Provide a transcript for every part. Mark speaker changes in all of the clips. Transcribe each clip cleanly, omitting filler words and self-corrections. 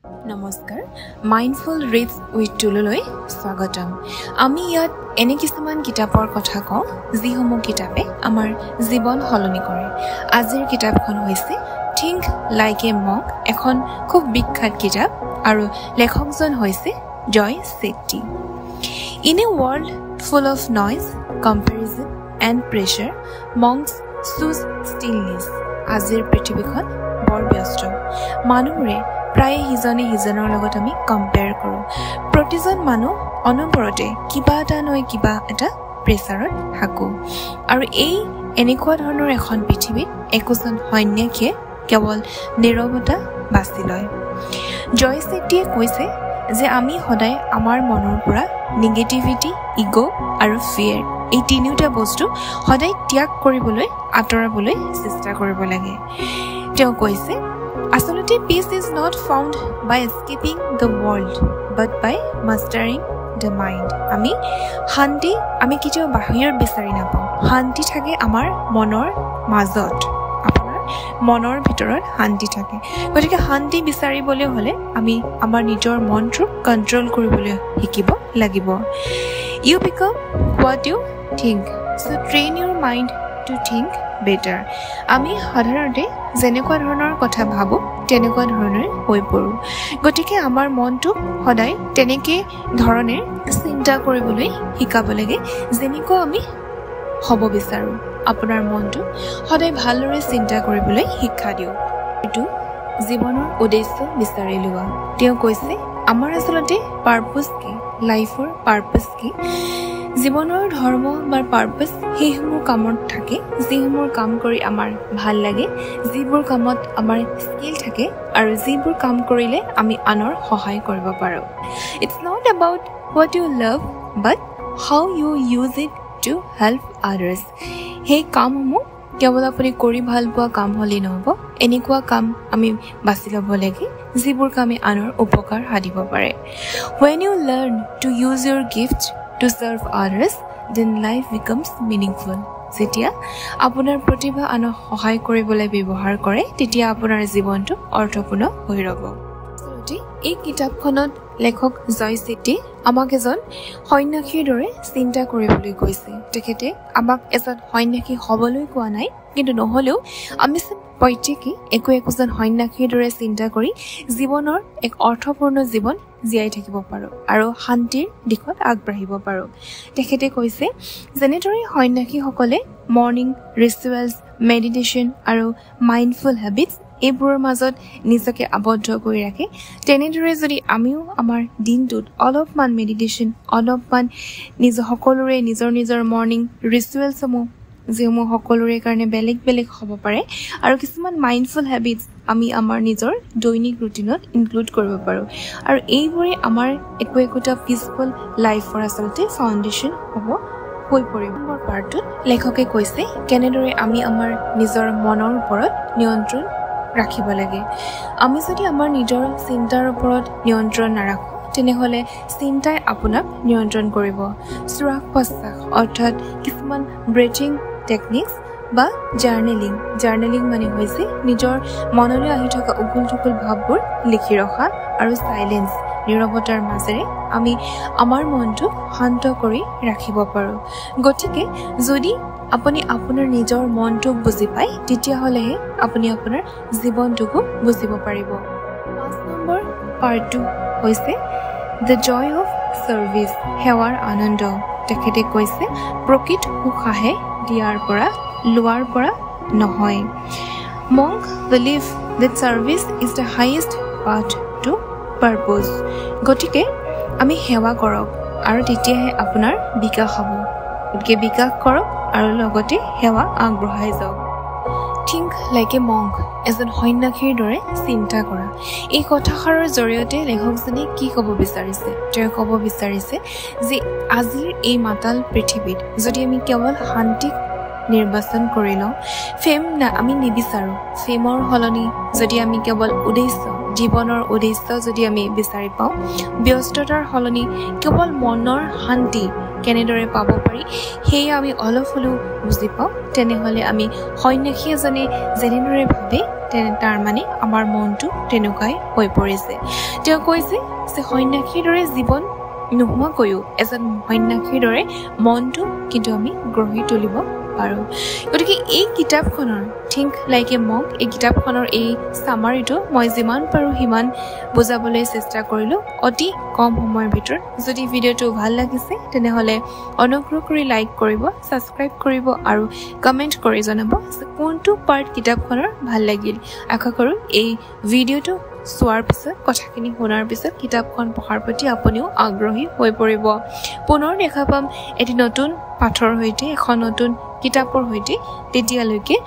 Speaker 1: নমস্কাৰ mindful reeds with টুলুলৈ স্বাগতম আমি ইয়াত এনে কিছুমান কিতাপৰ কথা কওঁ যিসমূহ কিতাপে আমাৰ জীৱন সলনি কৰে আজিৰ কিতাপখন হৈছে থিংক লাইক এ মংক এখন খুব বিখ্যাত কিতাপ আৰু লেখকজন হৈছে Jay Shetty in a world full of noise comparison and pressure monks choose stillness আজিৰ পৃথিৱীখন বৰ ব্যস্ত মানুহবোৰে প্ৰায় সিজনে সিজনৰ লগত আমি কম্পেয়াৰ কৰোঁ প্ৰতিজন মানুহ অনবৰতে কিবা এটা নহয় কিবা এটা প্ৰেছাৰত থাকোঁ আৰু এই এনেকুৱা ধৰণৰ এখন পৃথিৱীত একোজন সন্যাসীয়ে কেৱল নীৰৱতা বাছি লয় জয় ছেট্টিয়ে কৈছে যে আমি সদায় আমাৰ মনৰ পৰা নিগেটিভিটি ইগ' আৰু ফিয়াৰ এই তিনিওটা বস্তু সদায় ত্যাগ কৰিবলৈ আঁতৰাবলৈ চেষ্টা কৰিব লাগে তেওঁ কৈছে আচলতে peace is not found by escaping the world but by mastering the mind আমি শান্তি আমি কেতিয়াও বাহিৰত বিচাৰি নাপাওঁ শান্তি থাকে আমাৰ মনৰ মাজত আপোনাৰ মনৰ ভিতৰত শান্তি থাকে গতিকে শান্তি বিচাৰিবলৈ হ'লে আমি আমাৰ নিজৰ মনটো কণ্ট্ৰল কৰিবলৈ শিকিব লাগিব you become what you think so train your mind to think better আমি সাধাৰণতে যেনেকুৱা ধৰণৰ কথা ভাবো তেনেকুৱা ধৰণে হৈ পৰো গতিকে আমাৰ মনটো সদায় তেনেকে ধৰণে চিন্তা কৰিবলৈ শিকাব লাগে যেনেকুৱা আমি হ'ব বিচাৰো আপোনাৰ মনটো সদায় ভালদৰে চিন্তা কৰিবলৈ শিক্ষা দিও এইটো জীৱনৰ উদ্দেশ্য বিচাৰি লোৱা তেওঁ কৈছে আমাৰ আচলতে পাৰপজ কি লাইফৰ পাৰপজ কি জীৱনৰ ধৰ্ম বা পাৰপজ সেইসমূহ কামত থাকে যিসমূহ কাম কৰি আমাৰ ভাল লাগে যিবোৰ কামত আমাৰ স্কিল থাকে আৰু যিবোৰ কাম কৰিলে আমি আনৰ সহায় কৰিব পাৰোঁ it's not about what you love but how you use it to help others সেই কামসমূহ কেৱল আপুনি কৰি ভাল পোৱা কাম হ'লেই নহ'ব এনেকুৱা কাম আমি বাছি ল'ব লাগে যিবোৰ কামে আনৰ উপকাৰ সাধিব পাৰে when you learn to use your gift to serve others then life becomes meaningful যেতিয়া আপোনাৰ প্ৰতিভা আনক সহায় কৰিবলৈ ব্যৱহাৰ কৰে তেতিয়া আপোনাৰ জীৱনটো অৰ্থপূৰ্ণ হৈ ৰ'ব এই কিতাপখনত লেখক জয় ছেট্টি আমাক এজন সন্যাসীৰ দৰে চিন্তা কৰিবলৈ কৈছে তেখেতে আমাক এজন সন্যাসী হ'বলৈ কোৱা নাই কিন্তু নহ'লেও আমি প্ৰত্যেকে একোজন সন্যাসীৰ দৰে চিন্তা কৰি জীৱনৰ এক অৰ্থপূৰ্ণ জীৱন জীয়াই থাকিব পাৰোঁ আৰু শান্তিৰ দিশত আগবাঢ়িব পাৰোঁ তেখেতে কৈছে যেনেদৰে সন্যাসীসকলে মৰ্ণিং ৰিচুৱেলছ মেডিটেশ্যন আৰু মাইণ্ডফুল হেবিটছ এইবোৰৰ মাজত নিজকে আবদ্ধ কৰি ৰাখে তেনেদৰে যদি আমিও আমাৰ দিনটোত অলপমান মেডিটেশ্যন অলপমান সকলোৰে নিজৰ মৰ্ণিং ৰিচুৱেলছসমূহ যিসমূহ সকলোৰে কাৰণে বেলেগ বেলেগ হ'ব পাৰে আৰু কিছুমান মাইণ্ডফুল হেবিটছ আমি আমাৰ নিজৰ দৈনিক ৰুটিনত ইনক্লুড কৰিব পাৰোঁ আৰু এইবোৰে আমাৰ একোটা পিচফুল লাইফৰ আচলতে ফাউণ্ডেশ্যন হ'ব হৈ পৰিব পাৰ্টটোত লেখকে কৈছে কেনেদৰে আমি আমাৰ নিজৰ মনৰ ওপৰত নিয়ন্ত্ৰণ ৰাখিব লাগে আমি যদি আমাৰ নিজৰ চিন্তাৰ ওপৰত নিয়ন্ত্ৰণ নাৰাখোঁ তেনেহ'লে চিন্তাই আপোনাক নিয়ন্ত্ৰণ কৰিব শ্বাস প্ৰশ্বাস অৰ্থাৎ কিছুমান ব্ৰেথিং টেকনিক্স বা জাৰ্নেলিং মানে হৈছে নিজৰ মনলৈ আহি থকা উকুল থুকুল ভাৱবোৰ লিখি ৰখা আৰু চাইলেন্স নীৰৱতাৰ মাজেৰে আমি আমাৰ মনটো শান্ত কৰি ৰাখিব পাৰোঁ গতিকে যদি আপুনি আপোনাৰ নিজৰ মনটোক বুজি পায় তেতিয়াহ'লেহে আপুনি আপোনাৰ জীৱনটোকো বুজিব পাৰিব 5 নম্বৰ পাৰ্টটো হৈছে দ্য জয় অফ ছাৰ্ভিচ সেৱাৰ আনন্দ তেখেতে কৈছে প্ৰকৃত সুখ আহে দিয়াৰ পৰা লোৱাৰ পৰা নহয় monk believe that service is the highest path to purpose গতিকে আমি সেৱা কৰক আৰু তেতিয়াহে আপোনাৰ বিকাশ হ'ব গতিকে বিকাশ কৰক আৰু লগতে সেৱা আগবঢ়াই যাওক থিংক লাইক এ মংক এজন সন্যাসীৰ দৰে চিন্তা কৰা এই কথাষাৰৰ জৰিয়তে লেখকজনে কি ক'ব বিচাৰিছে তেওঁ ক'ব বিচাৰিছে যে আজিৰ এই মাতাল পৃথিৱীত যদি আমি কেৱল শান্তিক নিৰ্বাচন কৰি লওঁ ফেম আমি নিবিচাৰোঁ ফেমৰ সলনি যদি আমি কেৱল উদ্দেশ্য জীৱনৰ উদ্দেশ্য যদি আমি বিচাৰি পাওঁ ব্যস্ততাৰ সলনি কেৱল মনৰ শান্তি কেনেদৰে পাব পাৰি সেই আমি অলপ হ'লেও বুজি পাওঁ তেনেহ'লে আমি সন্যাসী এজনে যেনেদৰে ভাবে তাৰ মানে আমাৰ মনটো তেনেকুৱাই হৈ পৰিছে তেওঁ কৈছে যে সন্যাসীৰ দৰে জীৱন নোহোৱাকৈও এজন সন্যাসীৰ দৰে মনটো কিন্তু আমি গঢ়ি তুলিব পাৰোঁ গতিকে এই কিতাপখনৰ থিংক লাইক এ মংক এই কিতাপখনৰ এই চামাৰিটো মই যিমান পাৰোঁ সিমান বুজাবলৈ চেষ্টা কৰিলোঁ অতি কম সময়ৰ ভিতৰত যদি ভিডিঅ'টো ভাল লাগিছে তেনেহ'লে অনুগ্ৰহ কৰি লাইক কৰিব ছাবস্ক্ৰাইব কৰিব আৰু কমেণ্ট কৰি জনাব যে কোনটো পাৰ্ট কিতাপখনৰ ভাল লাগিল আশা কৰোঁ এই ভিডিঅ'টো চোৱাৰ পিছত কথাখিনি শুনাৰ পিছত কিতাপখন পঢ়াৰ প্ৰতি আপুনিও আগ্ৰহী হৈ পৰিব পুনৰ দেখা পাম এটি নতুন পাঠৰ সৈতে এখন নতুন কিতাপৰ সৈতে তেতিয়ালৈকে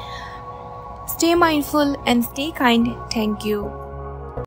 Speaker 1: stay mindful and stay kind. Thank you.